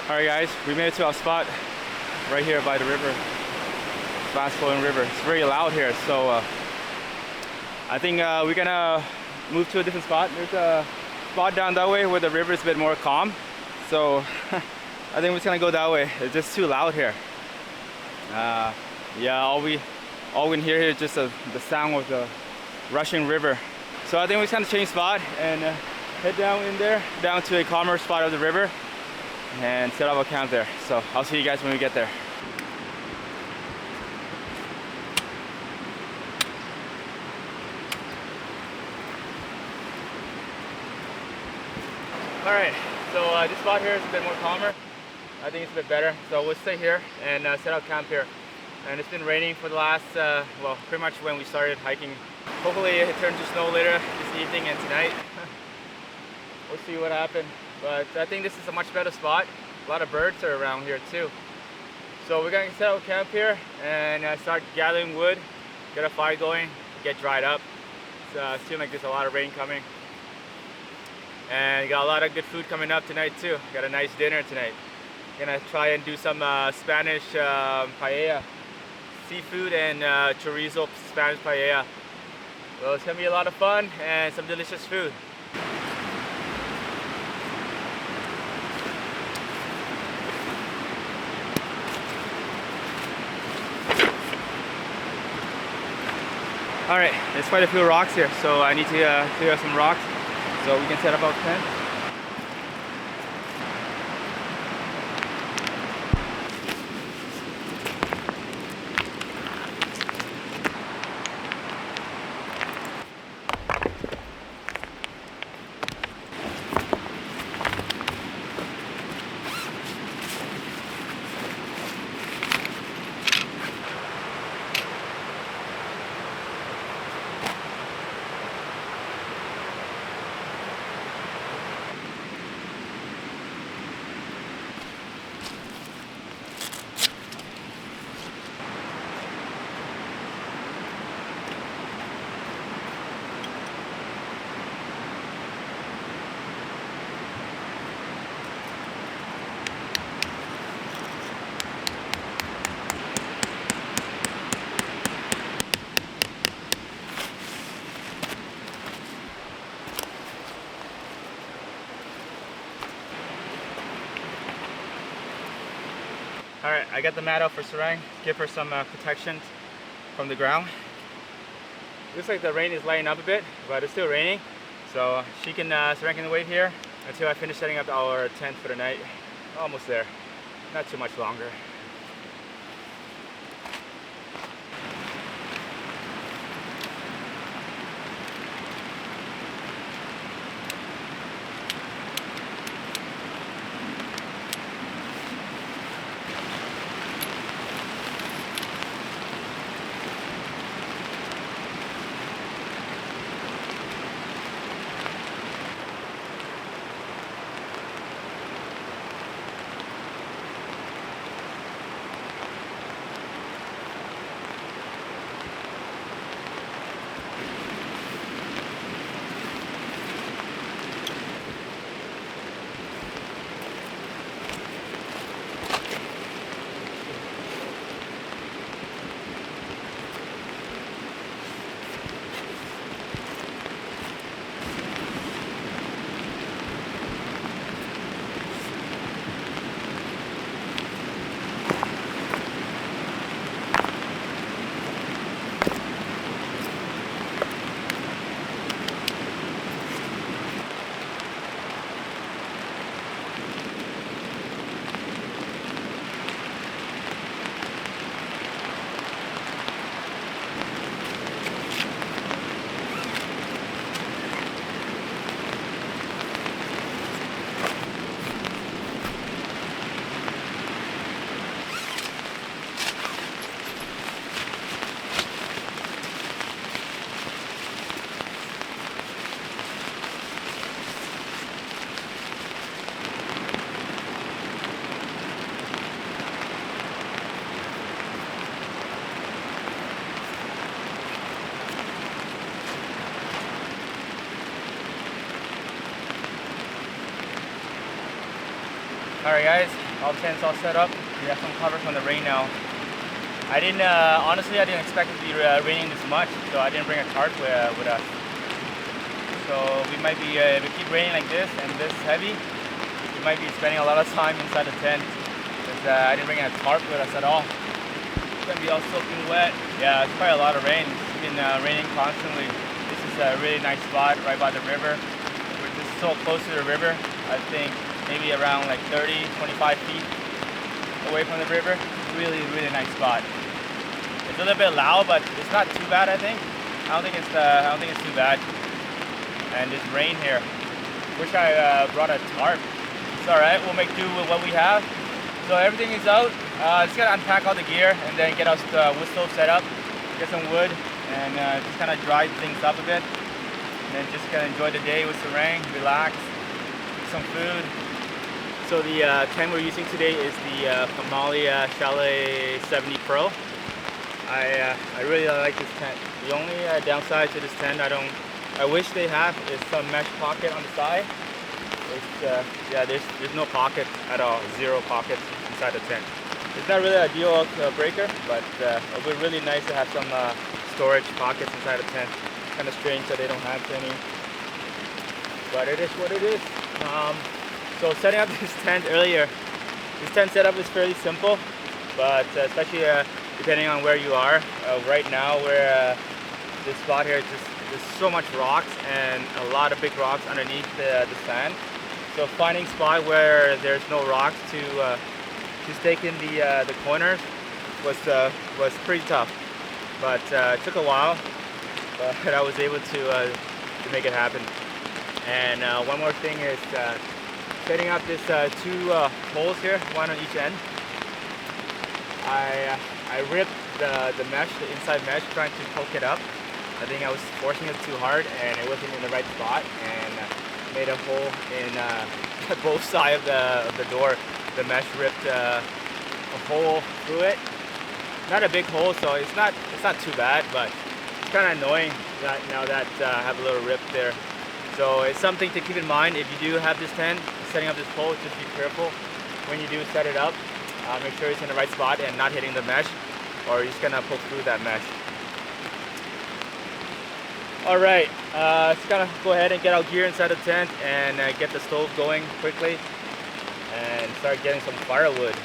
Alright guys, we made it to our spot right here by the river. Fast flowing river. It's very loud here, so I think we're gonna move to a different spot. There's a spot down that way where the river is a bit more calm. So I think we're just gonna go that way. It's just too loud here. Yeah, all we can hear here is just the sound of the rushing river. So I think we're just gonna change spot and head down in there, down to a calmer spot of the river and set up a camp there. So I'll see you guys when we get there. Alright, so this spot here is a bit more calmer. I think it's a bit better. So we'll stay here and set up camp here. And it's been raining for the last, well, pretty much when we started hiking. Hopefully it turns to snow later this evening and tonight. We'll see what happens. But I think this is a much better spot. A lot of birds are around here too. So we're going to set up camp here and start gathering wood, get a fire going, get dried up. It seems like there's a lot of rain coming. And got a lot of good food coming up tonight too. Got a nice dinner tonight. Gonna try and do some Spanish paella. Seafood and chorizo Spanish paella. Well, it's gonna be a lot of fun and some delicious food. All right, there's quite a few rocks here, so I need to clear up some rocks so we can set up our tent. Alright, I got the mat out for Sarang, give her some protection from the ground. Looks like the rain is lighting up a bit, but it's still raining. So Sarang can wait here until I finish setting up our tent for the night. Almost there, not too much longer. Alright guys, All tents all set up. We have some cover from the rain now. I didn't, honestly, I didn't expect it to be raining this much, so I didn't bring a tarp with us. So we might be, if it keep raining like this and this heavy, we might be spending a lot of time inside the tent. Because I didn't bring a tarp with us at all. It's gonna be all soaking wet. Yeah, it's quite a lot of rain. It's been raining constantly. This is a really nice spot right by the river. We're just so close to the river. I think maybe around like 30, 25 feet away from the river. Really, really nice spot. It's a little bit loud, but it's not too bad. I think. I don't think it's too bad. And this rain here. Wish I brought a tarp. It's all right. We'll make do with what we have. So everything is out. Just gotta unpack all the gear and then get us the wood stove set up. Get some wood and just kind of dry things up a bit. And then just gonna enjoy the day with Sarang, relax, eat some food. So the tent we're using today is the Himalaya Chalet 70 Pro. I really like this tent. The only downside to this tent I wish they have is some mesh pocket on the side. Yeah, there's no pocket at all, zero pockets inside the tent. It's not really a deal breaker, but it would be really nice to have some storage pockets inside the tent. Kind of strange that they don't have any, but it is what it is. So setting up this tent earlier, this tent setup is fairly simple, but especially depending on where you are. Right now, where this spot here, there's so much rocks and a lot of big rocks underneath the sand. So finding a spot where there's no rocks to stake in the corners was pretty tough. But it took a while, but I was able to make it happen. And one more thing is setting up this two holes here, one on each end. I ripped the mesh, the inside mesh, trying to poke it up. I think I was forcing it too hard and it wasn't in the right spot, and made a hole in both sides of the door. The mesh ripped a hole through it. Not a big hole, so it's not too bad, but it's kind of annoying that now that I have a little rip there. So it's something to keep in mind if you do have this tent, setting up this pole. Just be careful when you do set it up. Make sure it's in the right spot and not hitting the mesh, or you're just gonna poke through that mesh. All right, just gonna go ahead and get our gear inside the tent and get the stove going quickly and start getting some firewood.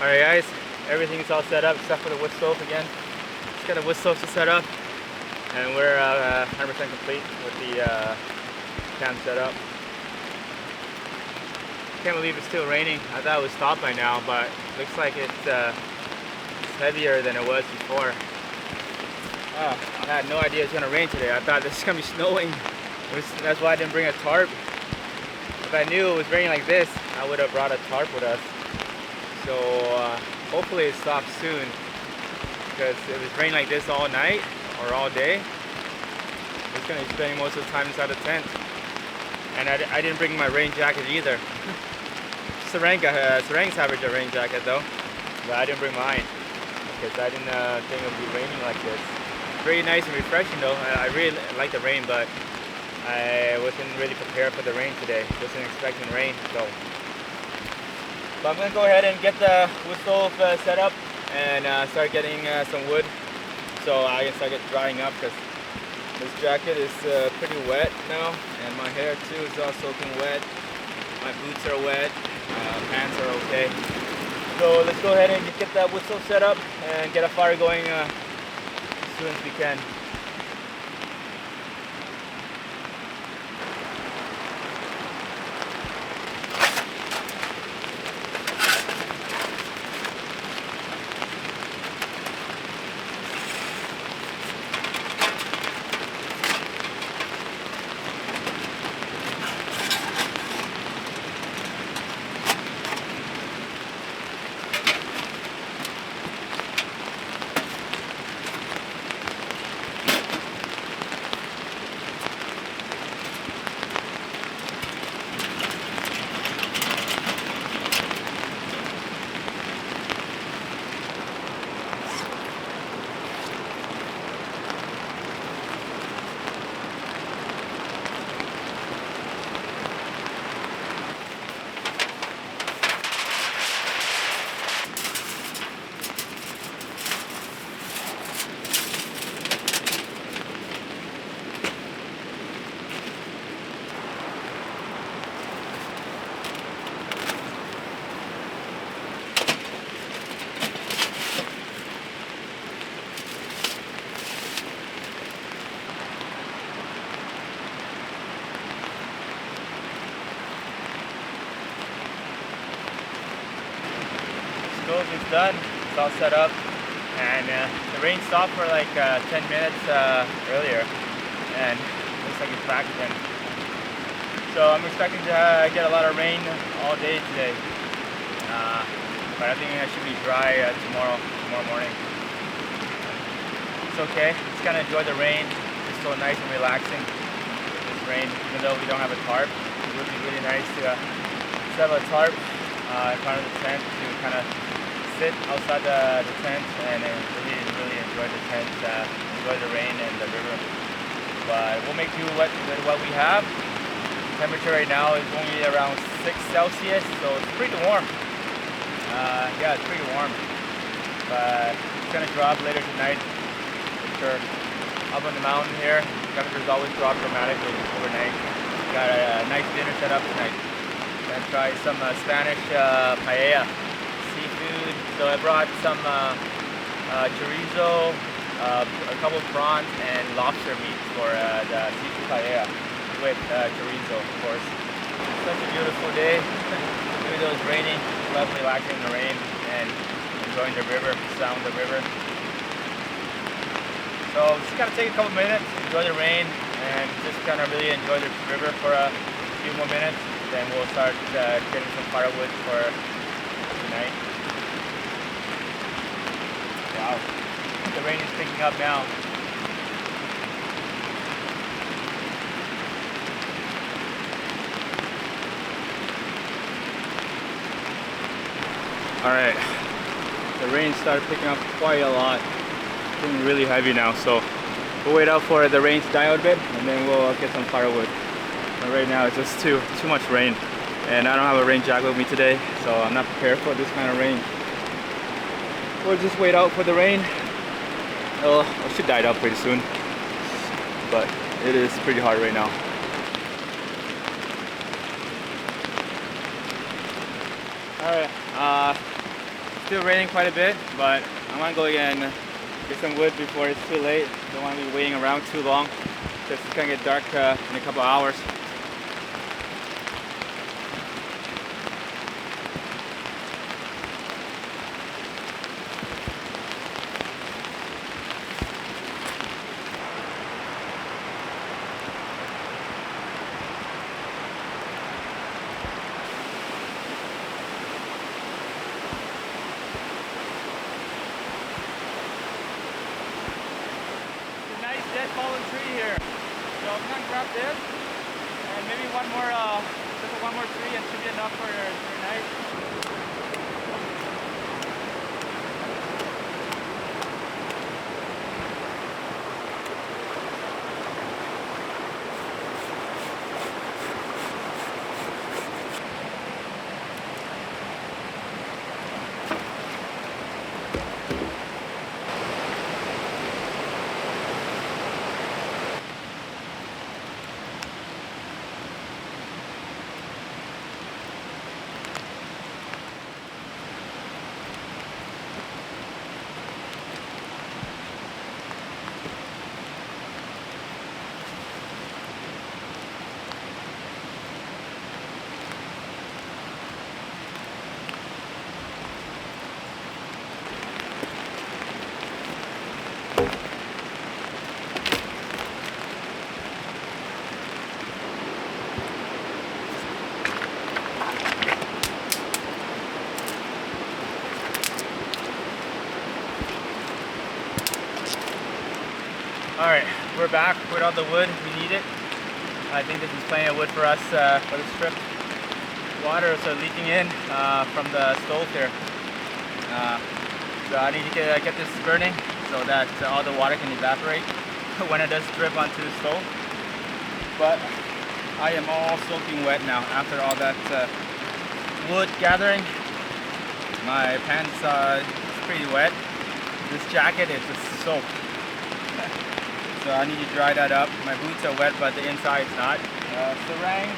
Alright guys, everything's all set up except for the wood stove again. Just got a wood stove to set up, and we're 100% complete with the camp set up. Can't believe it's still raining. I thought it would stop by now, but looks like it's heavier than it was before. I had no idea it was gonna rain today. I thought this was gonna be snowing. That's why I didn't bring a tarp. If I knew it was raining like this, I would have brought a tarp with us. So hopefully it stops soon, because if it's raining like this all night or all day, it's going to be spending most of the time inside the tent. And I didn't bring my rain jacket either. Sarang's have a rain jacket though, but I didn't bring mine because I didn't think it would be raining like this. Very nice and refreshing though. I really like the rain, but I wasn't really prepared for the rain today. Wasn't expecting rain, so. But I'm going to go ahead and get the wood stove set up and start getting some wood so I can start drying up, because this jacket is pretty wet now, and my hair too is all soaking wet. My boots are wet, pants are okay. So let's go ahead and get that wood stove set up and get a fire going as soon as we can. Stove is done, it's all set up, and the rain stopped for like 10 minutes earlier, and looks like it's back again. So I'm expecting to get a lot of rain all day today, but I think it should be dry tomorrow morning. It's okay, just kind of enjoy the rain. It's so nice and relaxing with this rain, even though we don't have a tarp. It would be really nice to set up a tarp in front of the tent to kind of sit outside the tent and really enjoy the tent, enjoy the rain and the river. But we'll make do with what we have. The temperature right now is only around 6 Celsius, so it's pretty warm. Yeah, it's pretty warm. But it's gonna drop later tonight for sure. Up on the mountain here, temperatures always drop dramatically overnight. Got a nice dinner set up tonight. Gonna try some Spanish paella. Seafood, so I brought some chorizo, a couple of prawns, and lobster meat for the seafood paella with chorizo, of course. Such a beautiful day, even though it's raining. Love relaxing in the rain and enjoying the river, sound of the river. So just gotta take a couple minutes, enjoy the rain, and just kind of really enjoy the river for a few more minutes. Then we'll start getting some firewood for tonight. Wow, the rain is picking up now. Alright, the rain started picking up quite a lot. It's getting really heavy now, so we'll wait out for the rain to die out a bit and then we'll get some firewood. But right now it's just too much rain, and I don't have a rain jacket with me today, so I'm not prepared for this kind of rain. We'll just wait out for the rain. It should die out pretty soon, but it is pretty hard right now. Alright, still raining quite a bit, but I want to go and get some wood before it's too late. Don't want to be waiting around too long, because it's going to get dark in a couple hours. Dead fallen tree here, so I'm gonna grab this and maybe one more tree, and should be enough for tonight. Alright, we're back with all the wood we needed. I think this is plenty of wood for us for this trip. Water is leaking in from the stove here. So I need to get this burning so that all the water can evaporate when it does drip onto the stove. But I am all soaking wet now after all that wood gathering. My pants is pretty wet. This jacket is just soaked. So I need to dry that up. My boots are wet, but the inside is not. Sarang,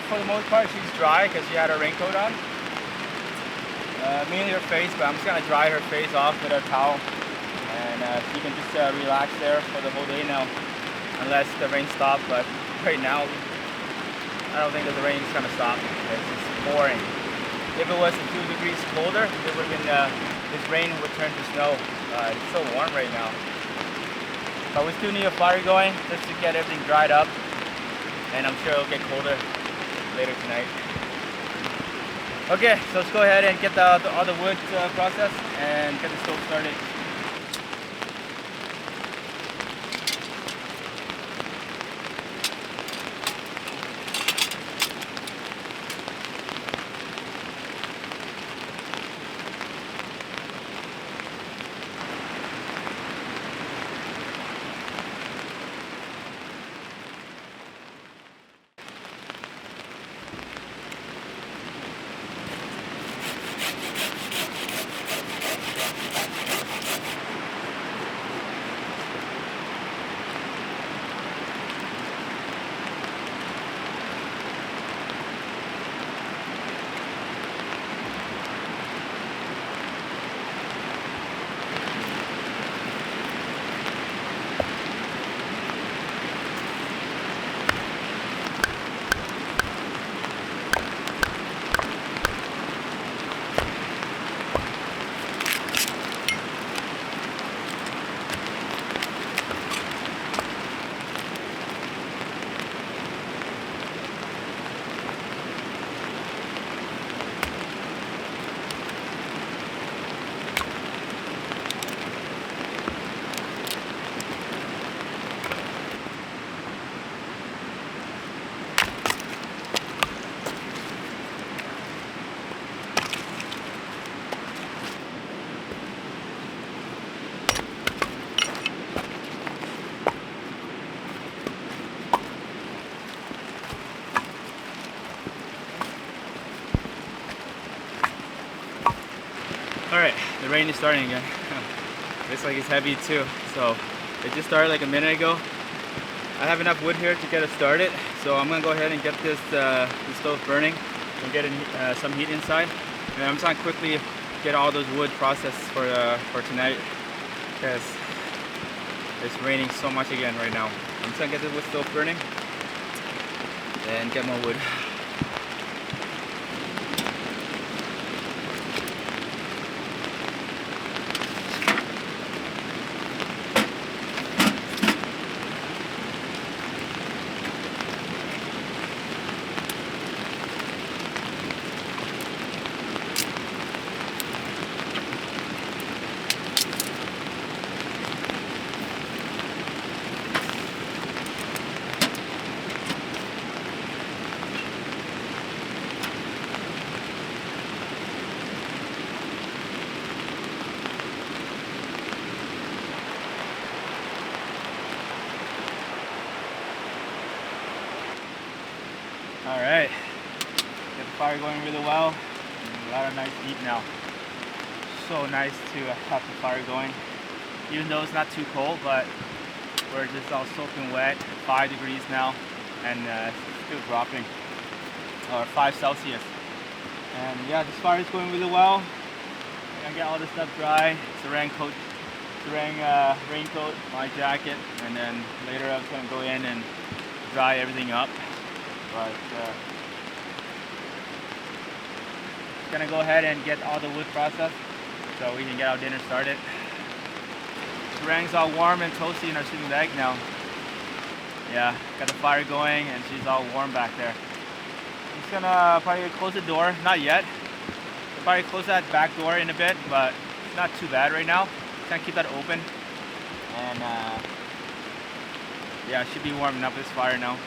for the most part, she's dry because she had her raincoat on. Mainly her face, but I'm just gonna dry her face off with a towel, and she can just relax there for the whole day now, unless the rain stops. But right now, I don't think that the rain is gonna stop. It's just pouring. If it was a few degrees colder, it would have been this rain would turn to snow. It's so warm right now. But we still need a fire going just to get everything dried up, and I'm sure it'll get colder later tonight. Okay, so let's go ahead and get all the wood processed and get the stove started. Alright, the rain is starting again. Looks like it's heavy too. So it just started like a minute ago. I have enough wood here to get it started, so I'm gonna go ahead and get this the stove burning and get some heat inside. And I'm just gonna quickly get all those wood processed for tonight because it's raining so much again right now. I'm just gonna get the wood stove burning and get more wood. Alright, get the fire going really well. A lot of nice heat now. So nice to have the fire going. Even though it's not too cold, but we're just all soaking wet. 5 degrees now, and it's still dropping. Or 5 Celsius. And yeah, this fire is going really well. I'm gonna get all this stuff dry. Sarang raincoat, my jacket, and then later I'm gonna go in and dry everything up. But gonna go ahead and get all the wood processed so we can get our dinner started. Sarang's all warm and toasty in our sleeping bag now. Yeah, got the fire going and she's all warm back there. I'm just gonna probably close the door, not yet. I'll probably close that back door in a bit, but it's not too bad right now. Just gonna keep that open and yeah, I should be warming up this fire now.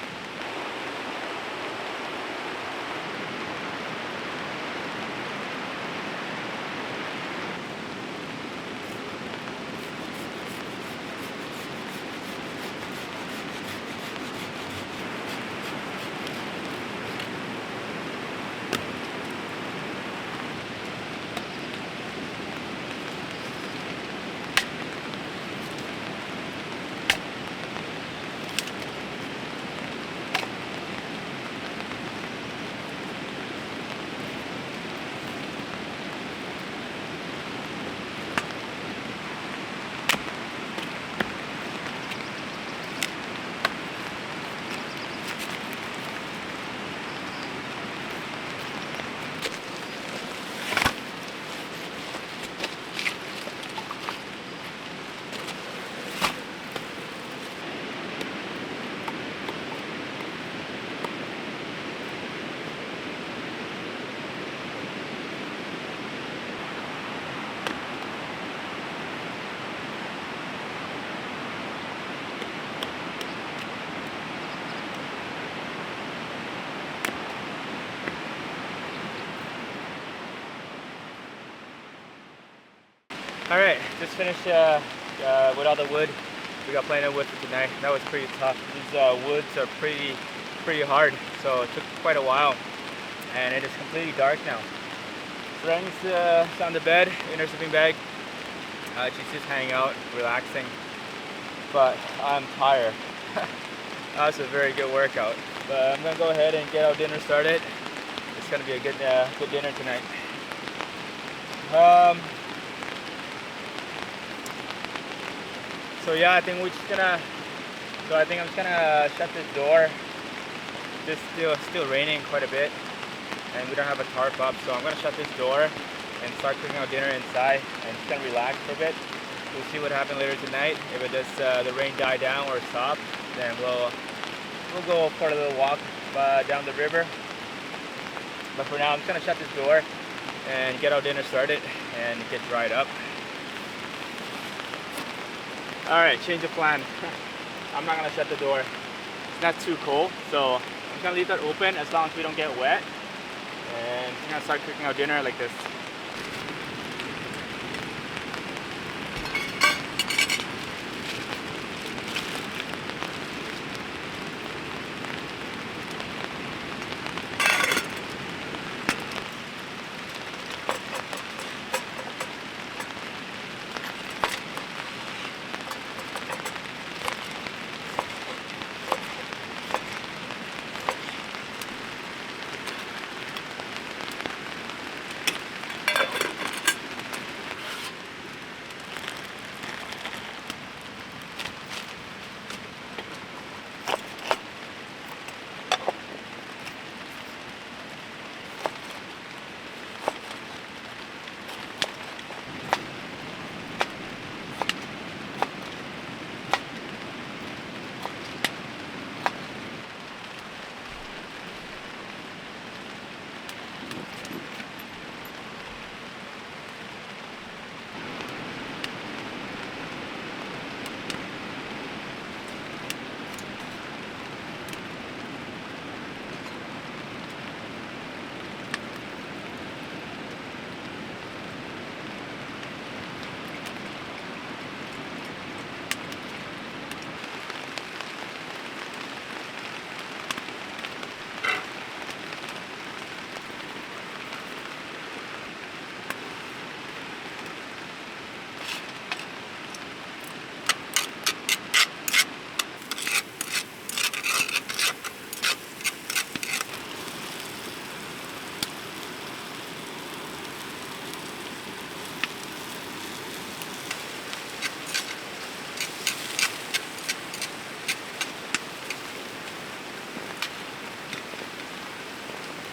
Alright, just finished with all the wood. We got plenty of wood for tonight. That was pretty tough. These woods are pretty hard, so it took quite a while. And it is completely dark now. Reng's on the bed in her sleeping bag. She's just hanging out, relaxing. But I'm tired. That was a very good workout. But I'm gonna go ahead and get our dinner started. It's gonna be a good dinner tonight. So yeah, I think I'm just gonna shut this door. It's still raining quite a bit, and we don't have a tarp up, so I'm gonna shut this door and start cooking our dinner inside and just gonna relax for a bit. We'll see what happens later tonight. If it does the rain die down or stop, then we'll go for a little walk down the river. But for now, I'm just gonna shut this door and get our dinner started and get dried up. Alright, change of plan. I'm not gonna shut the door. It's not too cold, so I'm just gonna leave that open as long as we don't get wet. And I'm gonna start cooking our dinner like this.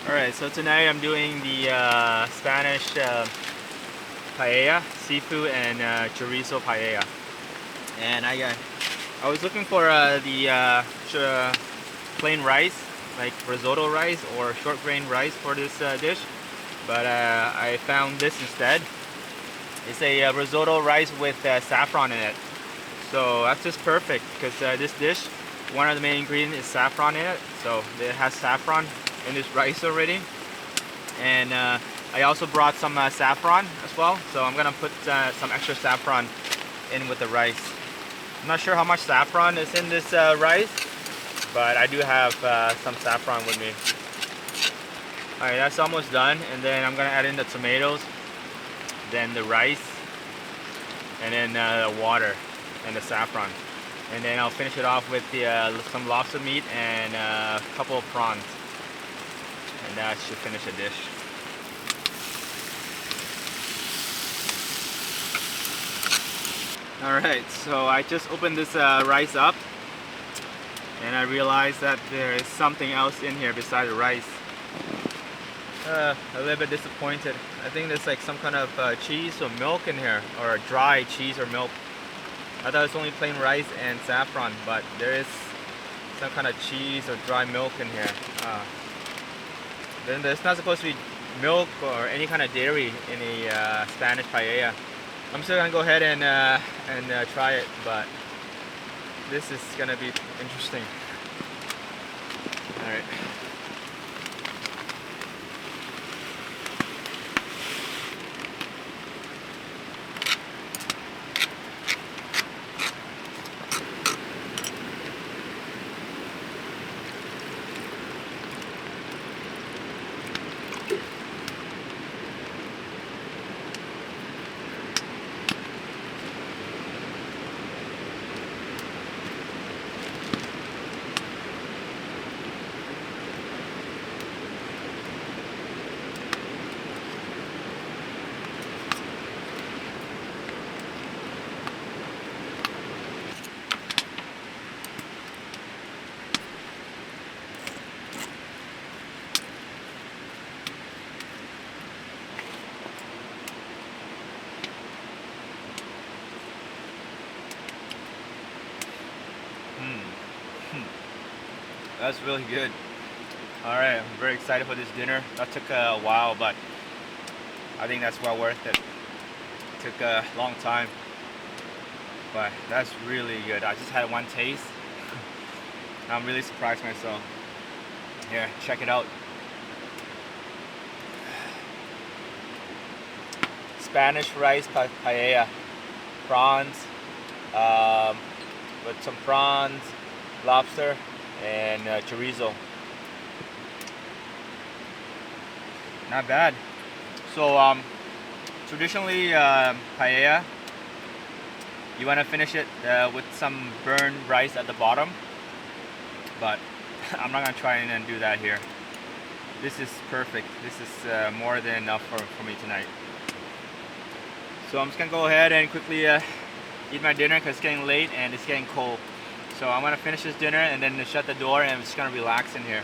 Alright, so tonight I'm doing the Spanish paella, seafood and chorizo paella. And I was looking for the plain rice, like risotto rice or short grain rice for this dish, but I found this instead. It's a risotto rice with saffron in it. So that's just perfect because this dish one of the main ingredients is saffron in it, so it has saffron in this rice already. And I also brought some saffron as well, so I'm gonna put some extra saffron in with the rice. I'm not sure how much saffron is in this rice, but I do have some saffron with me. Alright, that's almost done, and then I'm gonna add in the tomatoes, then the rice, and then the water and the saffron. And then I'll finish it off with some lobster meat and a couple of prawns. And that should finish a dish. Alright, so I just opened this rice up, and I realized that there is something else in here besides the rice. A little bit disappointed. I think there's like some kind of cheese or milk in here, or dry cheese or milk. I thought it was only plain rice and saffron, but there is some kind of cheese or dry milk in here. Then there's not supposed to be milk or any kind of dairy in a Spanish paella. I'm still gonna go ahead and try it, but this is gonna be interesting. All right. That's really good. Alright, I'm very excited for this dinner. That took a while, but I think that's well worth it. It took a long time, but that's really good. I just had one taste. I'm really surprised myself. Here, check it out. Spanish rice paella. Prawns, with some prawns, lobster, and chorizo. Not bad. So traditionally paella, you want to finish it with some burned rice at the bottom, but I'm not gonna try and do that here. This is perfect. This is more than enough for me tonight. So I'm just gonna go ahead and quickly eat my dinner because it's getting late and it's getting cold. So I'm gonna finish this dinner and then shut the door, and I'm just gonna relax in here.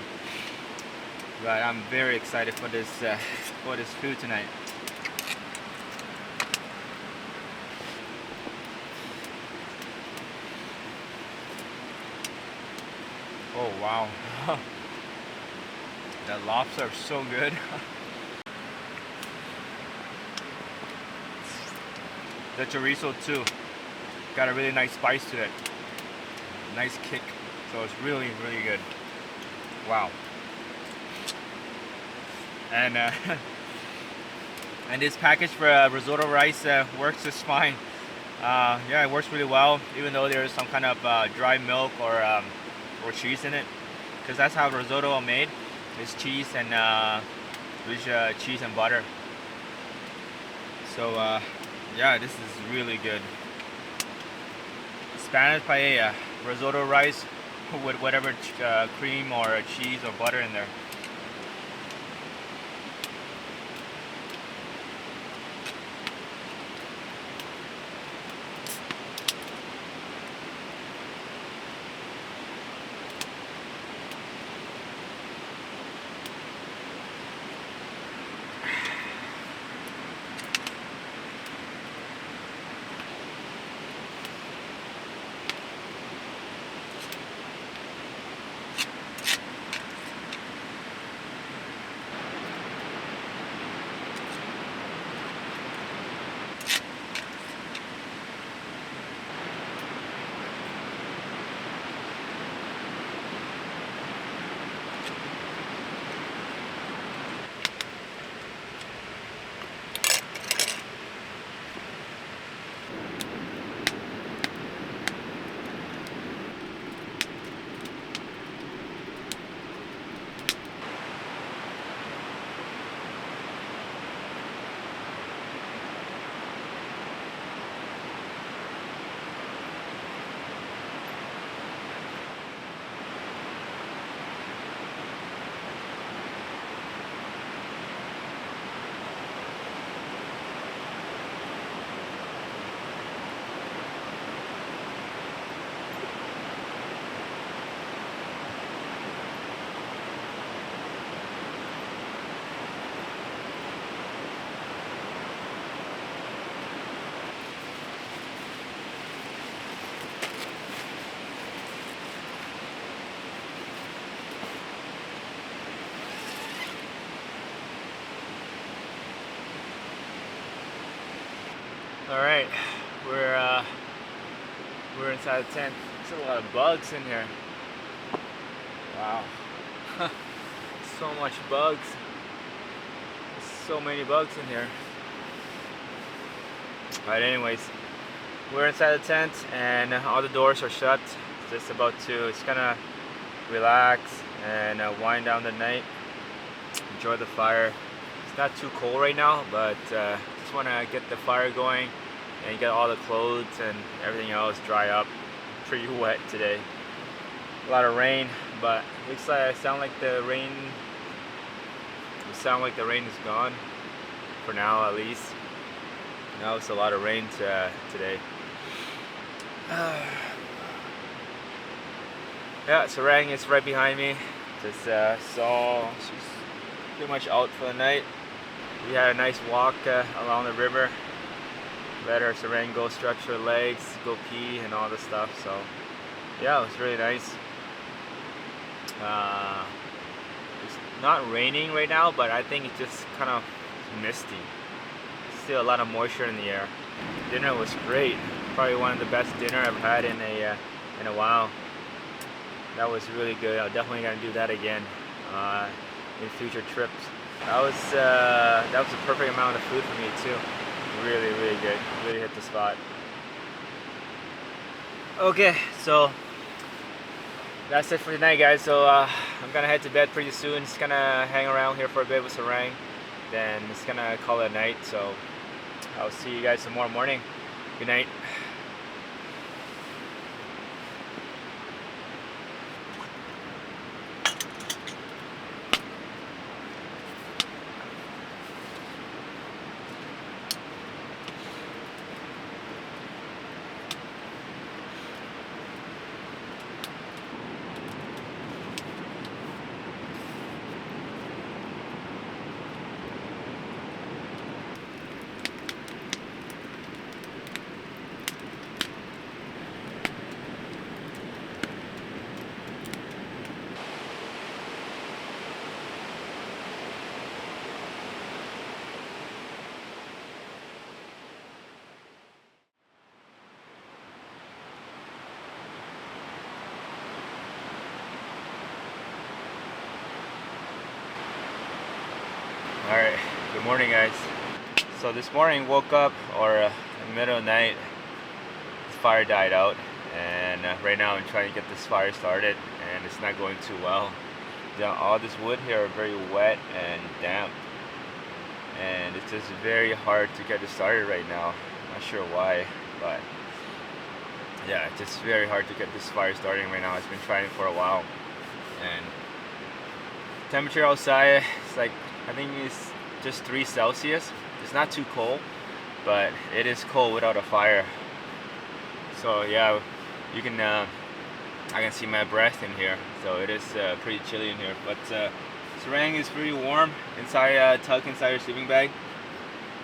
But I'm very excited for this food tonight. Oh wow, that lobster is so good. The chorizo too, got a really nice spice to it. Nice kick, so it's really good. Wow. And and this package for risotto rice works just fine. Yeah, it works really well, even though there's some kind of dry milk or cheese in it, because that's how risotto are made. It's cheese and cheese and butter. So yeah, this is really good. Spanish paella, risotto rice with whatever cream or cheese or butter in there. All right, we're inside the tent. There's a lot of bugs in here. Wow, so much bugs. So many bugs in here. Alright, anyways, we're inside the tent and all the doors are shut. Just about to just kind of relax and wind down the night. Enjoy the fire. It's not too cold right now, but just want to get the fire going and get all the clothes and everything else dry up. Pretty wet today. A lot of rain, but looks like it sounds like the rain is gone for now, at least. Now it's a lot of rain today. Yeah, Sarang is right behind me. Just saw she's pretty much out for the night. We had a nice walk along the river. Let her Sarang go stretch her legs, go pee and all this stuff. So yeah, it was really nice. It's not raining right now, but I think it's just kind of misty. Still a lot of moisture in the air. Dinner was great. Probably one of the best dinner I've had in a while. That was really good. I'm definitely gonna do that again in future trips. That was the perfect amount of food for me too. Really, really good. Really hit the spot. Okay, so that's it for tonight, guys. So I'm gonna head to bed pretty soon. Just gonna hang around here for a bit with Sarang, then just gonna call it a night. So I'll see you guys tomorrow morning. Good night. Alright, good morning, guys. So this morning woke up, or in the middle of the night, the fire died out, and right now I'm trying to get this fire started, and it's not going too well. All this wood here are very wet and damp, and it's just very hard to get it started right now. Not sure why, but yeah, it's just very hard to get this fire starting right now. I've been trying for a while, and temperature outside, it's like, I think it's just 3 Celsius. It's not too cold, but it is cold without a fire. So yeah, you can I can see my breath in here. So it is pretty chilly in here. But Sarang is pretty warm inside, tucked inside her sleeping bag.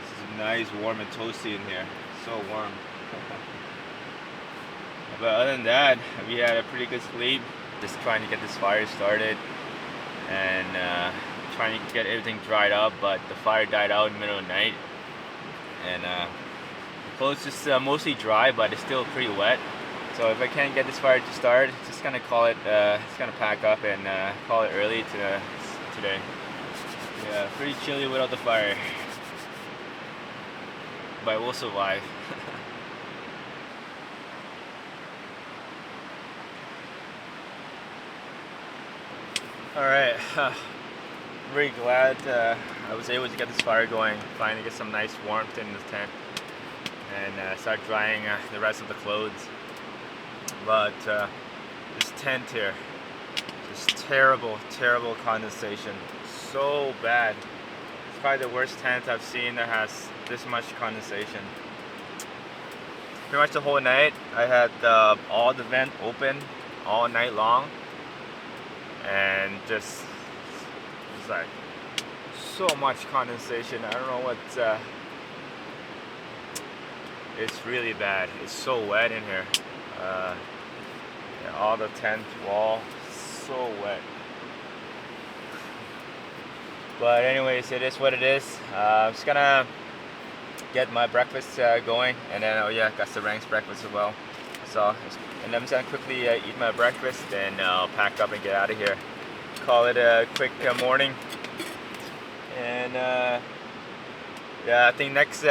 This is nice, warm and toasty in here. So warm. But other than that, we had a pretty good sleep. Just trying to get this fire started and trying to get everything dried up, but the fire died out in the middle of the night, and the clothes just mostly dry, but it's still pretty wet. So if I can't get this fire to start, just gonna call it, just gonna pack up and call it early today. Yeah, pretty chilly without the fire, but we'll survive. All right. Very glad I was able to get this fire going, finally get some nice warmth in the tent, and start drying the rest of the clothes. But this tent here, just terrible condensation, so bad. It's probably the worst tent I've seen that has this much condensation. Pretty much the whole night I had all the vent open all night long, and just it's like so much condensation. I don't know what it's really bad. It's so wet in here. Yeah, all the tent wall, so wet. But anyways, it is what it is. I'm just gonna get my breakfast going, and then oh yeah, got Sarang's breakfast as well. So, and I'm just gonna quickly eat my breakfast, and I'll pack up and get out of here. Call it a quick morning, and yeah, I think next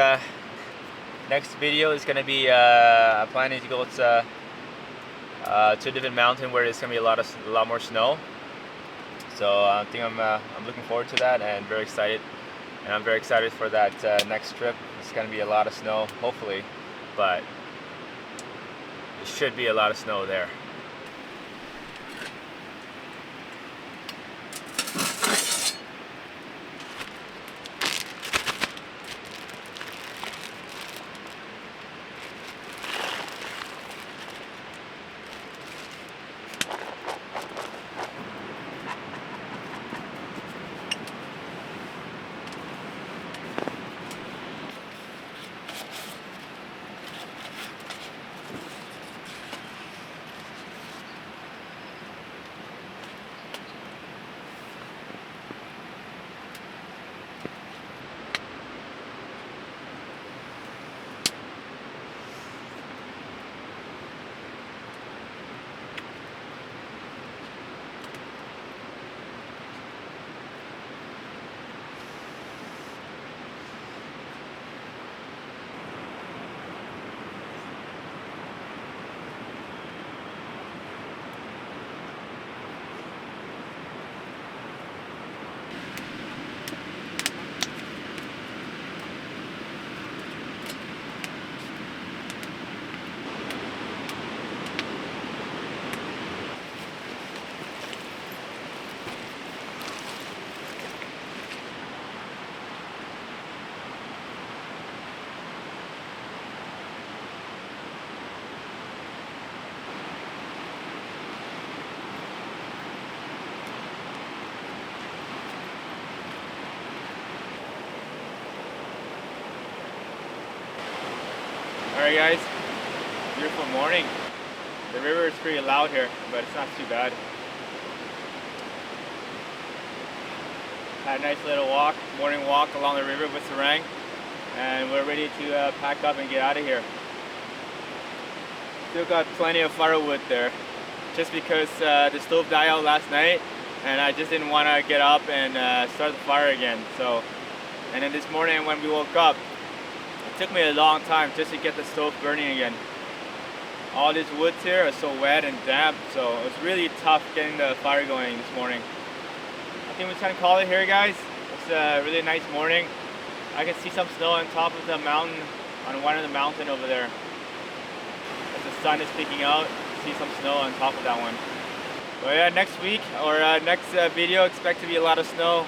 video is gonna be planning to go to a different mountain where there's gonna be a lot more snow. So I think I'm looking forward to that and very excited. And I'm very excited for that next trip. It's gonna be a lot of snow, hopefully, but there should be a lot of snow there. Alright guys, beautiful morning. The river is pretty loud here, but it's not too bad. Had a nice little morning walk along the river with Sarang, and we're ready to pack up and get out of here. Still got plenty of firewood there, just because the stove died out last night, and I just didn't want to get up and start the fire again. So, and then this morning when we woke up, it took me a long time just to get the stove burning again. All these woods here are so wet and damp, so it was really tough getting the fire going this morning. I think we're just gonna call it here, guys. It's a really nice morning. I can see some snow on top of the mountain, on one of the mountain over there. As the sun is peeking out, see some snow on top of that one. But yeah, next week or next video, expect to be a lot of snow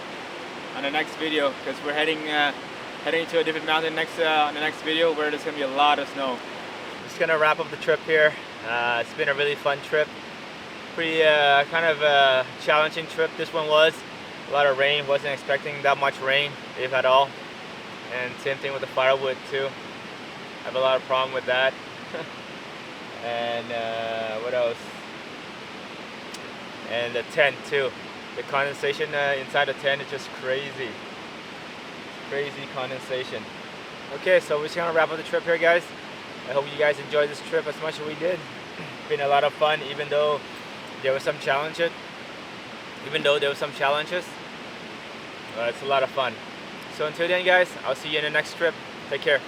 on the next video, because we're heading to a different mountain on the next video where there's gonna be a lot of snow. Just gonna wrap up the trip here. It's been a really fun trip. Pretty kind of challenging trip this one was. A lot of rain, wasn't expecting that much rain, if at all. And same thing with the firewood too. I have a lot of problem with that. And what else? And the tent too. The condensation inside the tent is just crazy. Crazy condensation. Okay, so we're just gonna wrap up the trip here, guys. I hope you guys enjoyed this trip as much as we did. It's been a lot of fun, even though there were some challenges. It's a lot of fun. So until then, guys, I'll see you in the next trip. Take care.